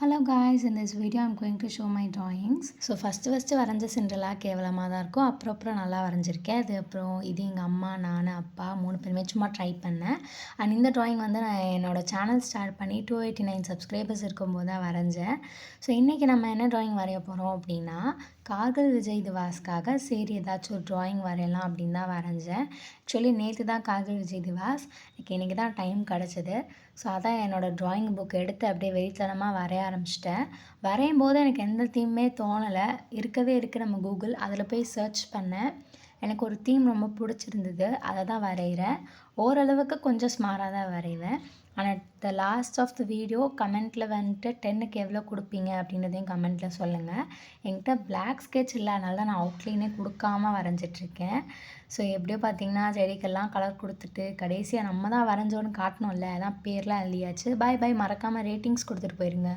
Hello guys, in this video I'm going to show my drawings. So first வரைஞ்ச Cinderella கேவலமாக தான் இருக்கும். அப்புறம் நல்லா வரைஞ்சிருக்கேன். இது எங்கள் அம்மா, நான், அப்பா 3 பேருமே சும்மா ட்ரை பண்ணேன். அண்ட் இந்த ட்ராயிங் வந்து நான் என்னோடய சேனல் ஸ்டார்ட் பண்ணி 289 சப்ஸ்கிரைபர்ஸ் இருக்கும்போது தான் வரைஞ்சேன். ஸோ இன்றைக்கி நம்ம என்ன ட்ராயிங் வரைய போகிறோம் அப்படின்னா, கார்கில் விஜய் திவாஸ்க்காக சரி ஏதாச்சும் ஒரு ட்ராயிங் வரையலாம் அப்படின்னு தான் வரைஞ்சேன். ஆக்சுவலி நேற்று தான் கார்கில் விஜய் திவாஸ், இன்றைக்கி தான் டைம் கிடச்சிது. ஸோ அதான் என்னோடய ட்ராயிங் புக் எடுத்து அப்படியே வெறித்தனமாக வரைய ஆரம்பிச்சிட்டேன். வரையும் போது எனக்கு எந்த தீமுமே தோணலை. இருக்கவே நம்ம கூகுள் அதில் போய் சர்ச் பண்ணேன். எனக்கு ஒரு தீம் ரொம்ப பிடிச்சிருந்தது, அதை தான் வரைகிறேன். ஓரளவுக்கு கொஞ்சம் ஸ்மாராக தான் வரைவேன். ஆனால் the last of the video கமெண்ட்டில் வந்துட்டு 10க்கு எவ்வளோ கொடுப்பீங்க அப்படின்றதையும் கமெண்ட்டில் சொல்லுங்கள். என்கிட்ட பிளாக் ஸ்கெட்ச் இல்லை, அதனால தான் நான் அவுட்லைனே கொடுக்காம வரைஞ்சிட்ருக்கேன். ஸோ எப்படியோ பார்த்தீங்கன்னா செடிக்கெல்லாம் கலர் கொடுத்துட்டு கடைசியாக நம்ம தான் வரைஞ்சோன்னு காட்டணும்ல, அதான் பேர்லாம் எழுதியாச்சு. பாய் மறக்காமல் ரேட்டிங்ஸ் கொடுத்துட்டு போயிருங்க.